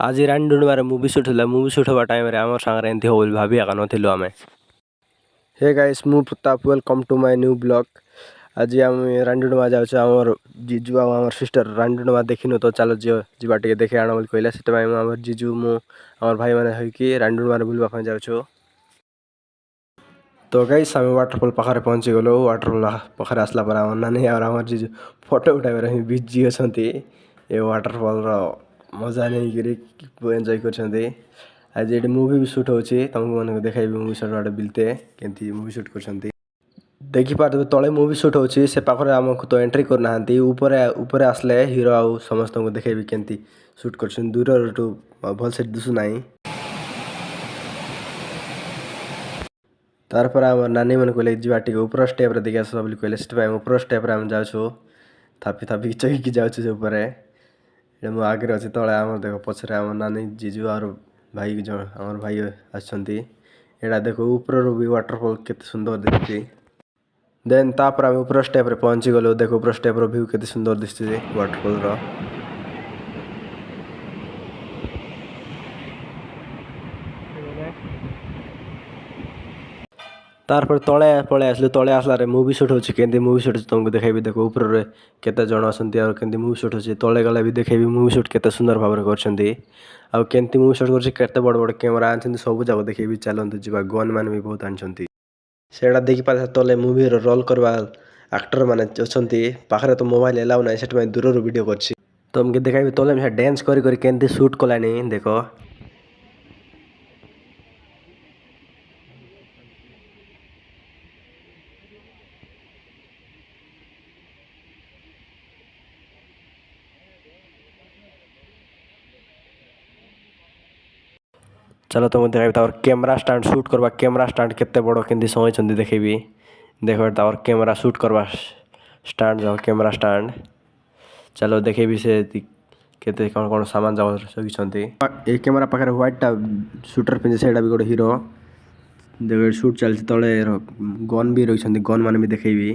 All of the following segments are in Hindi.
आज रांडुणवार मुवी सुट होला मुवी सुट हवा टाइम रे आमर सांगरे एंती हो बोली भाभी आका नथिलु आमे। हे गाइस मु Pratap welcome to my new blog. आज आम रांडुणवा जाउछ आमर जीजू आ आमर सिस्टर रांडुणवा देखिनु तो चलो जीवा टिके देखे आना बोली कहले सेटा भाई आमर जीजू मु आमर भाई माने होई कि रांडुणवा रे बुलवा ପାଇଁ जाउछु। तो गाइस आम वाटरफॉल पाखरे पहुंची गलो। वाटरफॉल पाखरे आसला पर आमर नानी और आमर जीजू फोटो उठाइबार ही बिजी अछंती। ए वाटरफॉल रो मजा नै गिरी एन्जॉय करछंती। आज एटी मूवी भी शूट होची तुमको माने देखाइबी मूवी शूट वाडे बिलते केंती मूवी शूट करछंती। देखि पारबे तळे मूवी शूट होची से पाखरे हमको तो एंट्री कर नाहंती ऊपर ऊपर आसले हीरो आ समस्त को देखाइबी केंती शूट करछन दूर रटू भल से दिसु नाही। तार पर आमर नानी मन कहले जीवा टिके ऊपर स्टेप रे देखि आसो बोली कहले सेट भाई ऊपर स्टेप रे हम जाउछु थापी थापी चढ़ी जाउछु से ऊपर मु आगे अछि तळे आमर देखो पछरे आमर नानी जीजू और भाई जो आमर भाई आछंती एडा देखो ऊपर रो भी वाटरफॉल केते सुंदर दिसछि। देन तापर हम ऊपर स्टेप रे पहुंची गलो देखो ऊपर स्टेप रो व्यू केते सुंदर दिसछि वाटरफॉल रो। तार पर तळे पळे आसले तळे आसला रे मूवी शूट होछि केंती मूवी शूट तुमको देखाइबी देखो ऊपर रे केते जण असंती और केंती मूवी शूट होछि तळे गले भी देखाइबी मूवी शूट केते सुंदर भाबरे करछंती आ केंती मूवी शूट करछि केते बड़ बड़ कैमरा आनछंती सब जाको देखाइबी चलंतु जिबा गन मान भी बहुत आनछंती सेडा देखि पाछा तले मूवी रो रोल करबा एक्टर माने अछंती पाखरे तो मोबाइल एलाउ नै सेट में दूर रो वीडियो करछि तुमके देखाइबी तले में डांस करि करि केंती शूट कलानी देखो। चलो तुमको देखाइबी तार कैमरा स्टैंड शूट करबा कैमरा स्टैंड केते बड़ो केंती समय छंदी देखेबी देखो तार कैमरा शूट करबा स्टैंड जो कैमरा स्टैंड चलो देखेबी से केते कोन कोन सामान जाव सकी छंती ए कैमरा पाखरे व्हाइट टा शूटर पिन सेडा भी गोटे हीरो देखो शूट चलछि तळे गन भी रही छंती गन माने भी देखेबी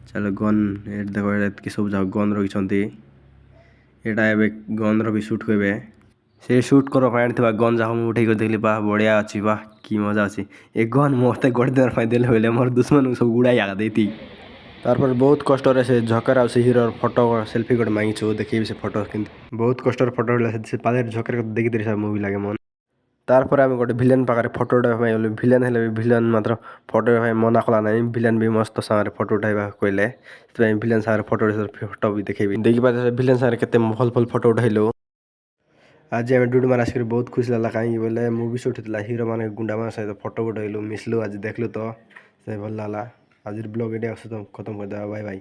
चलो गन ए देखो एत सब जाव गन रही छंती एटा एबे गन रो भी शूट होबे से शूट करो फाइन थिबा गन जा हम उठै कर देखली बा बढ़िया अछि बा की मजा अछि ए गन मोते गोड देर फाइ देले होले मोर दुश्मन सब उड़ाई आगा देती तार पर बहुत कष्ट रे से झकर आ से हीरो फोटो सेल्फी गोड मांगी छु देखि से फोटो किंतु बहुत कष्ट रे फोटो से पादर झकर देखि देरी सब मूवी लागे मन तार पर हम गोटे विलेन पाखरे फोटो उठाइबा ପାଇଁ बोले विलेन हेले विलेन मात्र फोटो भाई मना कला नै विलेन भी मस्त सारे फोटो उठाइबा कहले से विलेन सारे फोटो भी देखेबी देखि पाछे विलेन सारे केते भल भल फोटो उठाइलो। आज आम डुड मार आसिक बहुत खुशी लागला कहीं बोले मूवी शूट होता हीरो माने गुंडा मान सहित फोटो उठेलु मिसलु आज देखलु तो से भल लागला आज ब्लॉग एडे खत्म कर दे बाय बाय।